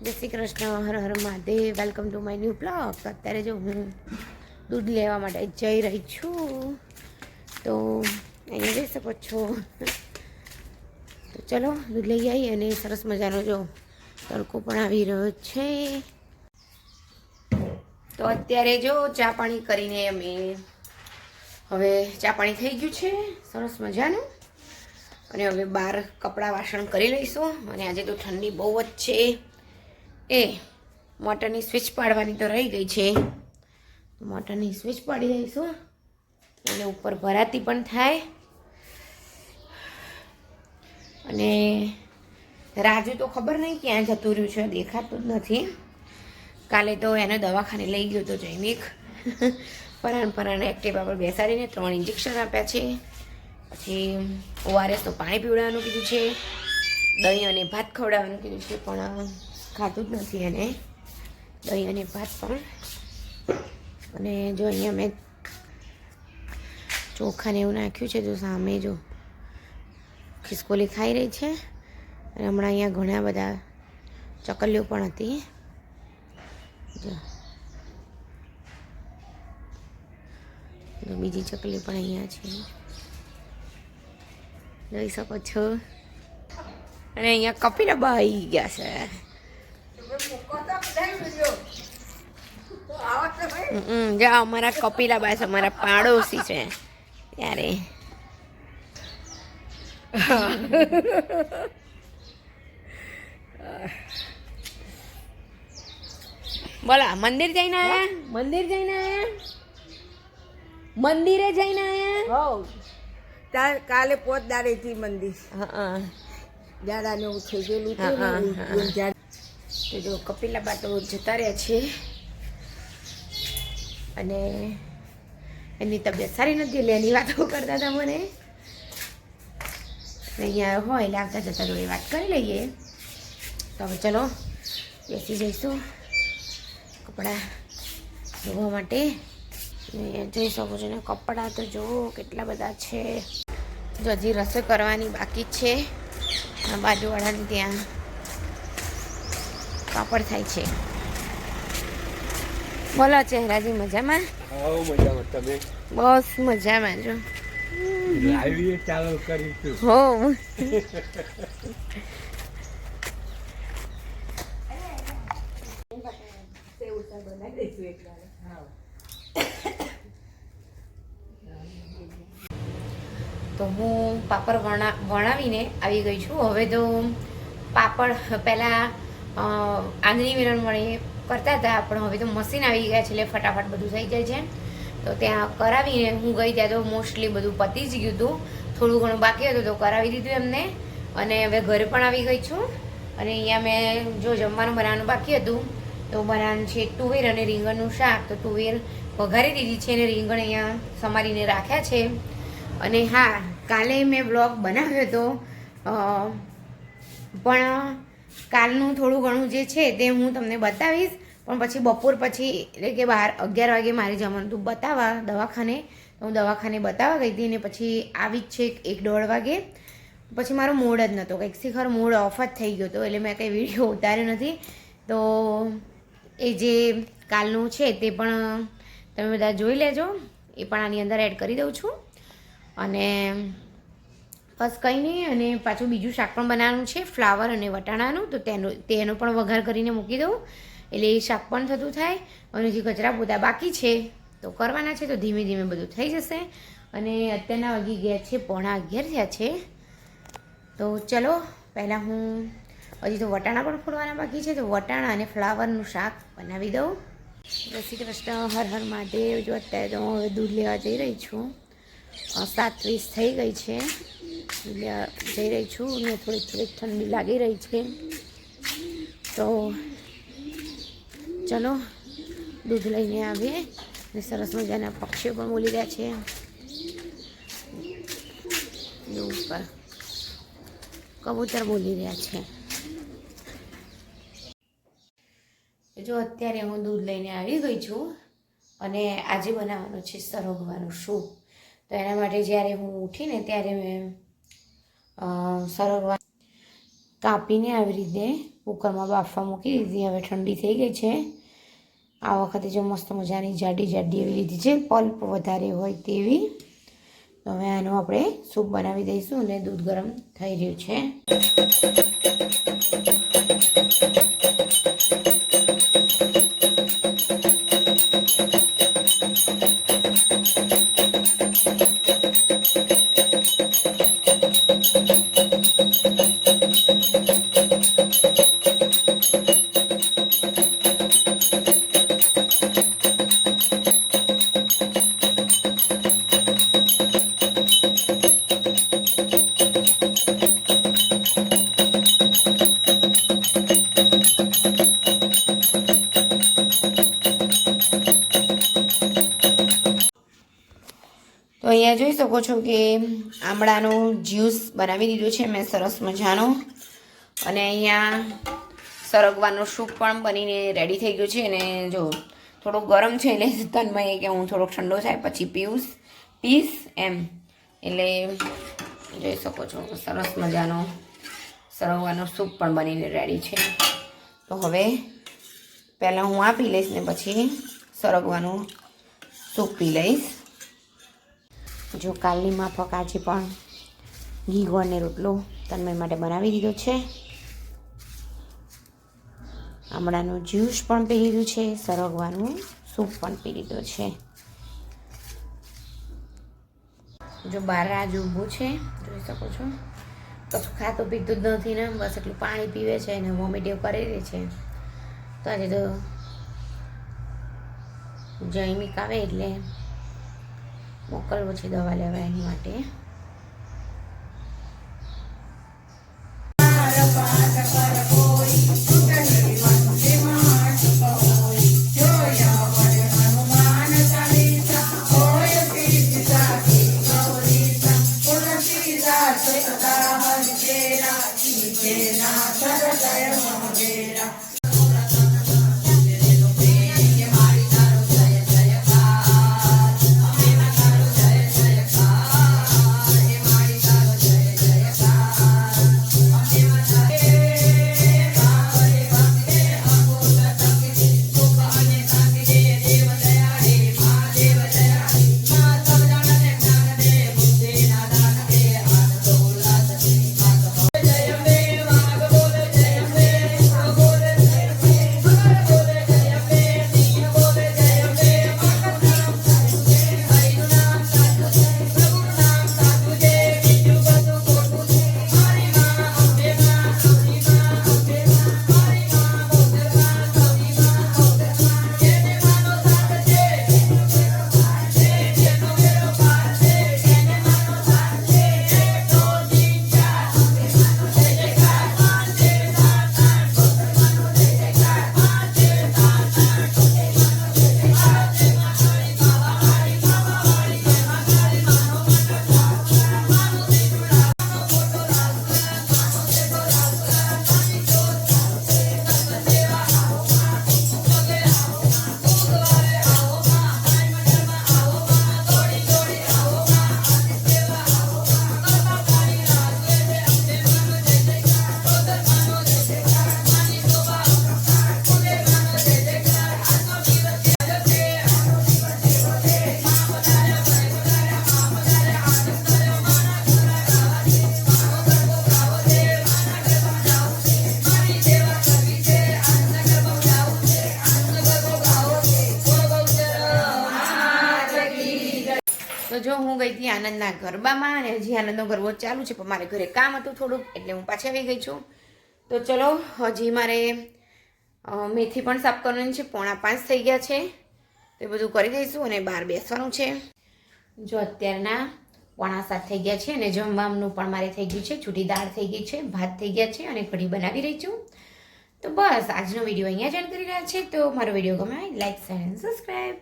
જય Shri Krishna, Har Har Mahadev. Welcome to my new blog. અત્યારે જો હું દૂધ લેવા માટે જઈ રહી છું, તો અહીંયા જઈ શકો છો. તો ચલો દૂધ લઈ આવી. અને સરસ મજાનો જો તડકો પણ આવી રહ્યો છે. તો અત્યારે જો ચા પાણી કરીને અમે હવે ચા પાણી થઈ ગયું છે સરસ મજાનું. અને હવે બહાર કપડાં વાસણ કરી લઈશું. અને આજે તો ઠંડી બહુ જ છે. મોટરની સ્વિચ પાડવાની તો રહી ગઈ છે. મોટરની સ્વિચ પાડી દઈશું એટલે ઉપર ભરાતી પણ થાય. અને રાજુ તો ખબર નહીં ક્યાં જતું રહ્યું છે, દેખાતું જ નથી. કાલે તો એને દવાખાને લઈ ગયો તો જૈમિક. પરાણ એક્ટિવા પર બેસાડીને 3 ઇન્જેક્શન આપ્યા છે. પછી ORS તો પાણી પીવડાવવાનું કીધું છે, દહીં અને ભાત ખવડાવવાનું કીધું છે, પણ ખાતું જ નથી એને દહીં અને ભાત પણ. અને જો અહીંયા મેં ચોખાને એવું નાખ્યું છે, જો સામે જો ખિસકોલી ખાઈ રહી છે. અને હમણાં અહીંયા ઘણા બધા ચકલીઓ પણ હતી. જો બીજી ચકલી પણ અહીંયા છે, જોઈ શકો છો. અને અહીંયા કપિલાબા આવી ગયા છે. જા અમારા કપિલાબા છે, અમારા પાડોશી છે. ત્યારે બોલા મંદિર જઈને આયા? મંદિર જઈને આયા? મંદિરે જઈને આયા? હો તાર કાલે પોતદારેથી મંદિર. હા જાડાને એવું થઈ ગયેલું તો જો કપિલાબા તો જતા રહ્યા છે. અને એની તબિયત સારી નથી એટલે એની વાતો કરતા હતા મને. અહીંયા હોય એટલે આવતા જતા જોડે વાત કરી લઈએ. તો હવે ચલો બેસી જઈશું કપડાં ધોવા માટે. જોઈ શકો છો ને કપડાં તો જુઓ કેટલા બધા છે. જો હજી રસોઈ કરવાની બાકી જ છે. બાજુવાળાની ત્યાં પાપડ થાય છે. બોલો ચહેરાજી મજામાં? મજામાં. તમે? બસ મજામાં. જો લાઈવ ચાલુ કરીશું. હો તો હું પાપડ વણાવીને આવી ગઈ છું. હવે તો પાપડ પહેલાં આંગળી વેરણ વડે કરતા હતા, પણ હવે તો મશીન આવી ગયા છે એટલે ફટાફટ બધું થઈ જાય છે. તો ત્યાં કરાવીને હું ગઈ ત્યાં તો મોસ્ટલી બધું પતી જ ગયું હતું. થોડું ઘણું બાકી હતું તો કરાવી દીધું એમને. અને હવે ઘરે પણ આવી ગઈ છું. અને અહીંયા મેં જો જમવાનું બનાવવાનું બાકી હતું તો બનાવવાનું છે તુવેર અને રીંગણનું શાક. તો તુવેર વઘારી દીધી છે અને રીંગણ અહીંયા સમારીને રાખ્યા છે. અને હા, કાલે મેં વ્લોગ બનાવ્યો હતો, પણ કાલનું થોડું ઘણું જે છે તે હું તમને બતાવીશ. પણ પછી બપોર પછી એટલે કે 11 વાગે મારે જવાનું હતું બતાવવા દવાખાને. તો હું દવાખાને બતાવવા ગઈ હતી. અને પછી આવી જ છે 1-1:30 વાગે. પછી મારો મૂડ જ નહોતો, કંઈક શીખર મૂડ ઓફ જ થઈ ગયો હતો, એટલે મેં કંઈ વિડીયો ઉતાર્યો નથી. તો એ જે કાલનું છે તે પણ તમે બધા જોઈ લેજો. એ પણ આની અંદર એડ કરી દઉં છું. અને બસ કંઈ નહીં. અને પાછું બીજું શાક પણ બનાવવાનું છે, ફ્લાવર અને વટાણાનું. તો તેનો પણ વઘાર કરીને મૂકી દઉં એટલે એ શાક પણ થતું થાય. અને જે કચરા પોતા બાકી છે તો કરવાના છે, તો ધીમે ધીમે બધું થઈ જશે. અને અત્યારના વાગી ગયા છે 11:15 થયા છે. તો ચલો પહેલાં હું હજી તો વટાણા પણ ફોડવાના બાકી છે, તો વટાણા અને ફ્લાવરનું શાક બનાવી દઉં. જય શ્રી કૃષ્ણ, હર હર મહાદેવ. જો અત્યારે તો હું હવે દૂધ લેવા જઈ રહી છું. 7:20 થઈ ગઈ છે. જઈ રહી છું ને થોડીક ઠંડી લાગી રહી છે. તો ચલો દૂધ લઈને આવીએ. અને સરસ મજાના પક્ષીઓ પણ બોલી રહ્યા છે ઉપર, કબૂતર બોલી રહ્યા છે. જો અત્યારે હું દૂધ લઈને આવી ગઈ છું. અને આજે બનાવવાનું છે સરગવાનું સૂપ. તો એના માટે જ્યારે હું ઉઠીને ત્યારે મેં સરગવા કાપીને આવી રીતે કુકરમાં બાફવા મૂકી દીધી. હવે ઠંડી થઈ ગઈ છે. આ વખતે જો મસ્ત મજાની જાડી જાડી એવી લીધી છે, પલ્પ વધારે હોય તેવી. તો હવે આનું આપણે સૂપ બનાવી દઈશું અને દૂધ ગરમ થઈ રહ્યું છે. તો અહીંયા જોઈ શકો છો કે આમળાનો જ્યુસ બનાવી દીધો છે મેં સરસ મજાનો. અને અહીંયા સરગવાનો સૂપ પણ બનીને રેડી થઈ ગયો છે. અને જો થોડુંક ગરમ છે એટલે તન્મય કે હું થોડોક ઠંડો થાય પછી પીસ એમ. એટલે જોઈ શકો છો સરસ મજાનો સરગવાનો સૂપ પણ બનીને રેડી છે. તો હવે પહેલાં હું આ પી લઈશ ને પછી સરગવાનું સૂપ પી લઈશ. જો કાલની માફક આજે પણ ઘી ગોળને રોટલો તન્મય માટે બનાવી દીધો છે. આમળાનું જ્યુસ પણ પી લીધું છે, સરગવાનું સૂપ પણ પી લીધો છે. જો બહાર રાજ ઊભું છે જોઈ શકો છો, કશું ખાતું પીતું જ નથી ને, બસ એટલું પાણી પીવે છે અને વોમિટ એવું કરી દે છે. તો આજે તો જૈમિક આવે એટલે મોકલવો છે દવા લેવા એની માટે. તો જો હું ગઈ હતી આનંદના ગરબામાં અને હજી આનંદનો ગરબો ચાલુ છે, પણ મારે ઘરે કામ હતું થોડુંક એટલે હું પાછી આવી ગઈ છું. તો ચલો હજી મારે મેથી પણ સાફ કરવાની છે, 4:45 થઈ ગયા છે. તો એ બધું કરી દઈશું અને બહાર બેસવાનું છે. જો અત્યારના 6:45 થઈ ગયા છે અને જમવાનું પણ મારે થઈ ગયું છે. છૂટી દાળ થઈ ગઈ છે, ભાત થઈ ગયા છે અને કઢી બનાવી રહી છું. તો બસ આજનો વિડીયો અહીંયા જ એન્ડ કરી રહ્યા છે. તો મારો વિડીયો ગમે લાઈક શેર અને સબસ્ક્રાઈબ.